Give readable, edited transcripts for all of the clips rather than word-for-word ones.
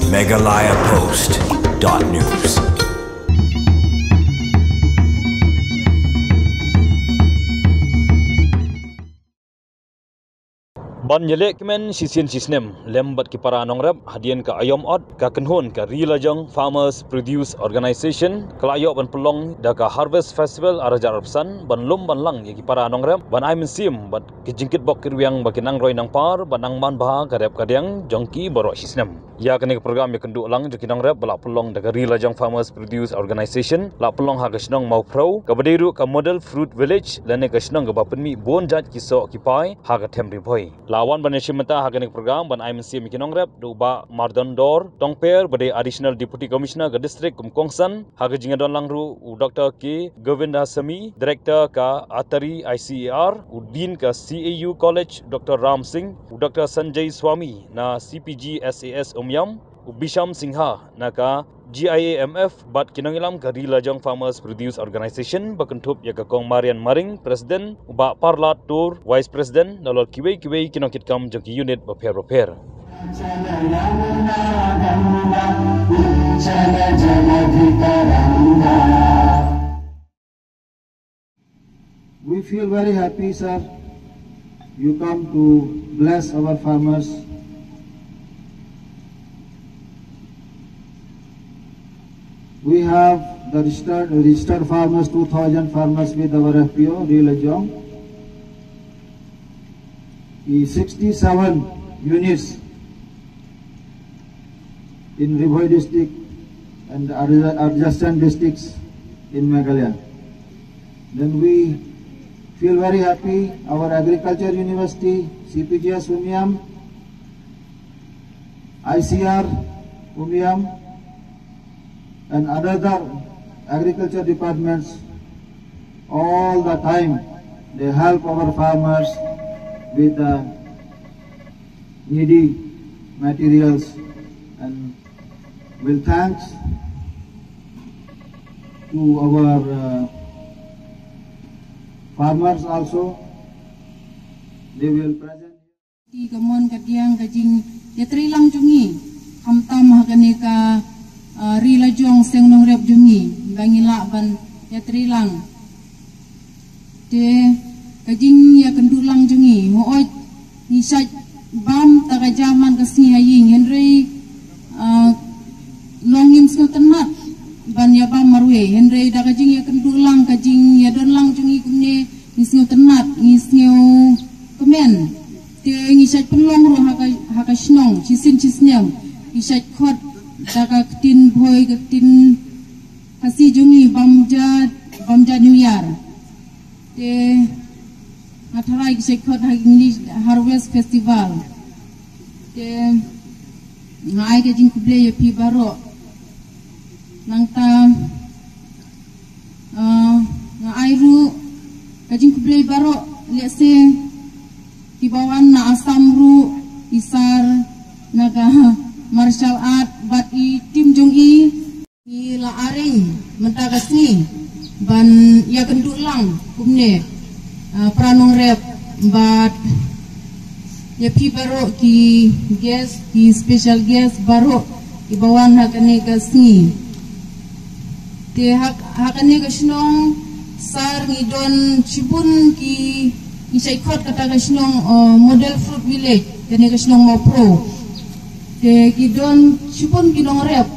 megalayapost.news. Ban yelek kemen sisian sisnem lembat ki para nongrap hadian ka ayom od ka kenhon ka Rilajong Farmers Produce Organization kelayok ban pelong da ka Harvest Festival arajar arpsan ban lom ban lang ki para nongrap ban ai mensim bat ki jingkit bok kirwiang bakinang roi nang par ban nang man bah karep kadang jongki borok sisnem ya kene program ya kenduk lang joki nongrap balak pelong da ka Rilajong Farmers Produce Organization la pelong ha ka snong mau pro ka badiru ka Model Fruit Village lane ka snong ka bapenmi bon jat ki so ki pai ha ka them ripoi lawan baneshi mata haganik program ban IMC mikinong rep duba Mardondor Tongper bade additional deputy commissioner ke district Kumkongsan haga jingadon langru Dr. K Govinda Sami director ka Atari ICER udin ka CAU College Dr. Ram Singh Dr. Sanjay Swami na CPG SAS Umyam Bisham Singha na ka GIAMF bat kinangilam ka Rilajong Farmers Produce Organization bakentup ya ka Kong Marian Maring Presiden ba Parlat Tur Vice President nalol kiwei kinongkit kam jongki unit baper. We feel very happy, sir. You come to bless our farmers. We have the registered farmers, 2,000 farmers with our FPO, Rilajong. 67 units in Ribhoi district and adjacent districts in Meghalaya. Then we feel very happy, our Agriculture University, CPGS Umiam, ICR Umiam, and other agriculture departments, all the time they help our farmers with the needy materials, and will thanks to our farmers also. They will present di gamon kadiang kajing yatri lang jungi kamtam hagani ka Rilajong seng nong rep jungi bangila ban yatri lang de kajing ya kendulang jungi hooj nisaj bam tagajaman kasni haying Henry longim sno tenat ban ya bam marwe Henry da kajing ya kendulang kajing ya don lang jungi kumne nisno tenat nisno kemen te ngisaj penlong ro haka snong cisin cisnyam isaj khot daga tin boy tin kasi jungi bamja New Year te atharai isaj khot hagini Harvest Festival te ngai ke jing kuble pi baro nangta ngai ru kajing kuble baro lese Ibawan na asam ru isar naga martial art bat i tim jong i la aring mentagasni ban ya kendulang kumne pranong rep bat ya pi baro ki guest ki special guest baro Ibawan hakane gasni te hakane gasnong sar ngidon chibun ki isay kot kata kasnong Model Fruit Village kani kasnong mo pro te gidon sipon ginong rep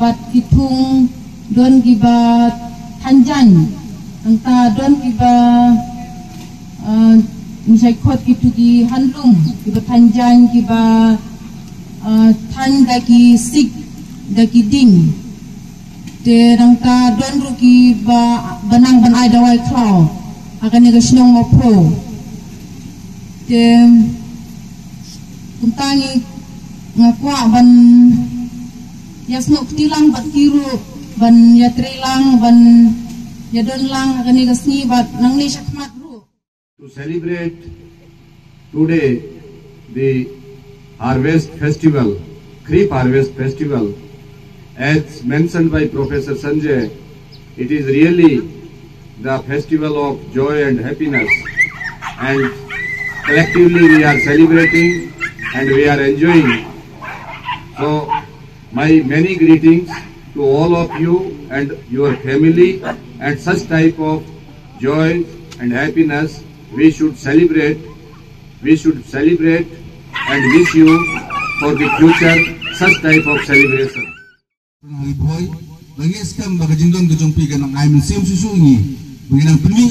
bat kitung don giba tanjan anta don giba isay kot gitu gi handlum giba tanjan giba tan dagi sig dagi ding te nangta don rugi ba banang banay dawai klaw akan kasnong mo pro kuntangi ngakwa ban yasno kutilang bat kiru ban yatrilang ban yadonlang kani gasni bat nangni syakmat ru to celebrate today the harvest festival, Creep Harvest Festival. As mentioned by Professor Sanjay, it is really the festival of joy and happiness, and collectively we are celebrating and we are enjoying. So my many greetings to all of you and your family, and such type of joy and happiness we should celebrate and wish you for the future such type of celebration. Bagi skam baga jingdon gejong pi ganang ay mensim susu ini bagi pemi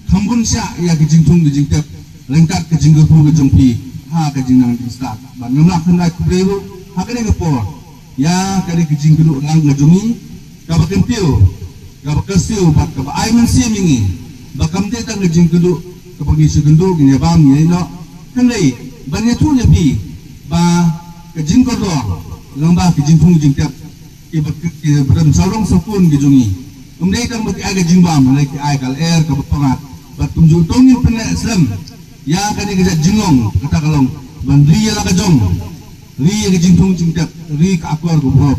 kambun sya ya gejingtung gejingtep lengkap gejinggo pu gejong pi ha gejinang distak ban ngamlak hendak kubrelu ha kene ngepor ya kene gejinggo ngang gejongi kabaken piu kabakasiu bat kaba ay mensim ini bakam te tang gejinggo kabagi segendo gini bam ni no kanai bannya tu nya pi ba gejinggo do lamba gejingtung gejingtep ibarat sarong sapun gejungi umdai kang bagi aga jimbam lagi aikal air ka pangat batum jutongin pena Islam ya kani gejat jingong kata kalong bandri la ka jong ri ya jingtung jingdak ri ka akwar go bob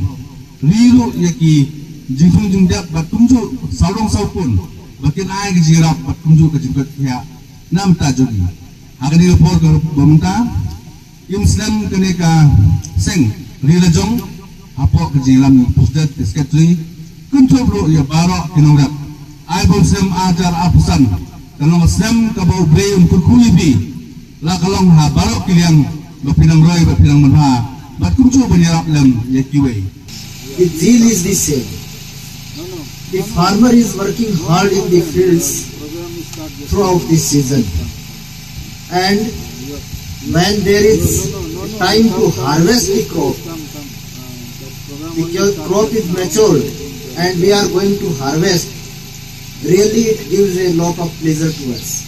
ri lu ya ki jingtung jingdak batum ju sarong sapun bakin ai ge jirap batum ju ka jingkat ya nam ta jogi agani por go bomta Islam kani ka seng ri la jong apa kejilam pusat sekretari kontrol ya barok kinongap ai bonsem ajar apusan kalau sem kabau brei untuk kulibi la kalong ha barok kiliang bapinang roy bapinang manha bat kuncu banyarap lem ya kiwe. The deal is the same. The farmer is working hard in the fields throughout this season, and when there is time to harvest the crop, the crop is matured and we are going to harvest, really it gives a lot of pleasure to us.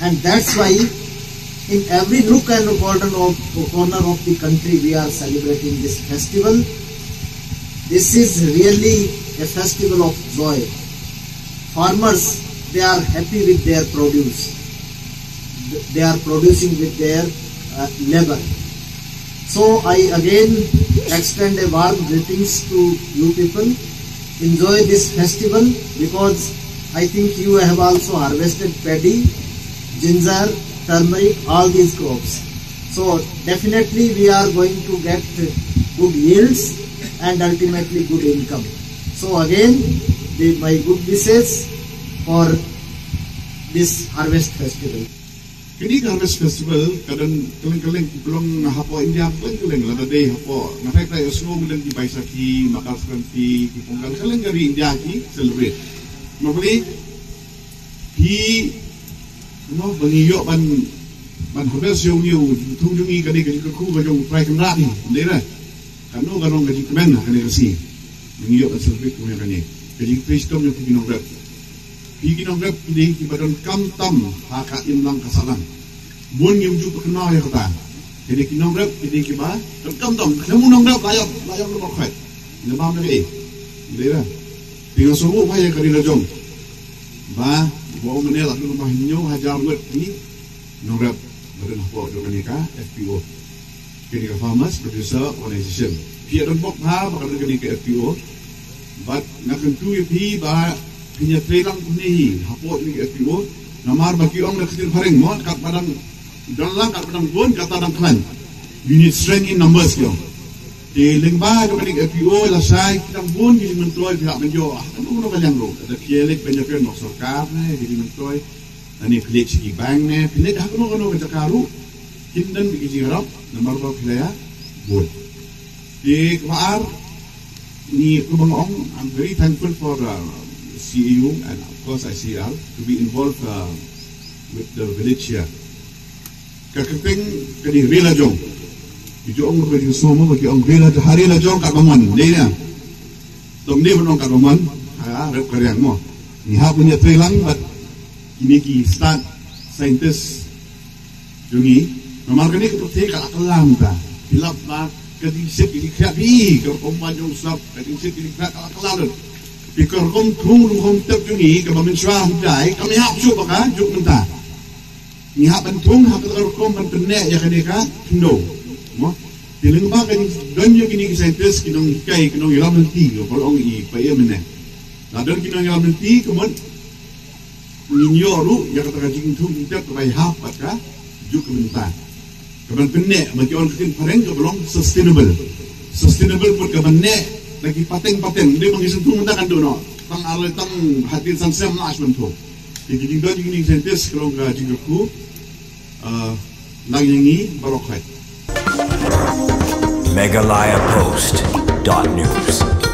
And that's why in every nook and corner of the country we are celebrating this festival. This is really a festival of joy. Farmers, they are happy with their produce. They are producing with their labor. So I again extend a warm greetings to you people. Enjoy this festival because I think you have also harvested paddy, ginger, turmeric, all these crops. So definitely we are going to get good yields and ultimately good income. So again, my good wishes for this harvest festival. Kini harvest festival kadang keleng belum hapo India keleng lada day hapo nafek tayo semua bilang di Baisakhi Makar Sakranti di Pongal keleng dari India ki celebrate makli hi no bangiyo ban harvest yung new tunjungi kani ku bajong try kamera ni ndera kanu ganong gaji kemen kani kasi bangiyo kan celebrate ko kani gaji Kristom yung kinograp Higin rep ini kibadan kamtam haka imlang kasalan. Bun yung ju kenal ya kata. Jadi kinong rep ini kiba kamtam. Kamu nong rep layak nomor kait. Namam lagi. Dira. Tinggal semua payah kali lajong. Ba bawa menela tu rumah nyo hajar wet ni nong rep badan apa dokanika FPO. Kini ka Farmers Producer Organization. Pia don bok ha bakal kini ke FPO. But nakan tu pi ba punya trailang ni hapot ni FPO namar bagi orang nak kecil paring mohon kat padang dalam kat padang pun kata orang klan you need strength in numbers kyo di lingba ke paling FPO la sai kita pun jadi mentoy pihak menjo kamu nak kalian lo ada kielik banyak kan nok sarkar ni jadi mentoy ani klik segi bank ni pilih dah kono ke Cakaru kindan bigi harap namar ba pilaya bun di Kebaar ni kubang I'm very thankful for CEU and of course ICL to be involved with the village here. Kakaping kadi rela jong. Ijong ko di somo bagi ang rela hari la jong kagaman. Dei na. Dong ni bonong kagaman. Rep karyang mo. Ni ha punya trelang but kini ki start scientist jungi. Nomor kani ko te ka akalam ta. Hilap na kadi sit ini khabi ko kompanjong sab kadi sit ini ka akalam. Because kung tep jungi kami menswa hudai kami hap su baka juk nenta ni hap bentung hap kom bentenek ya kadeka no mo tiling ba kan don yo kini scientist kinong kai kinong ilam nanti ko polong I pa ye mene la don kinong ilam nanti kemon ninyo ru ya kata jing tung tep bai hap baka juk nenta kaban penek bagi orang kecil pareng ko belong sustainable sustainable pun kebenek lagi pateng dia bagi sentuh mendakan dono tang alai tang hatin sansem nas mentu jadi juga gini sentis kalau enggak jingku lang yangi barokai Meghalaya Post.news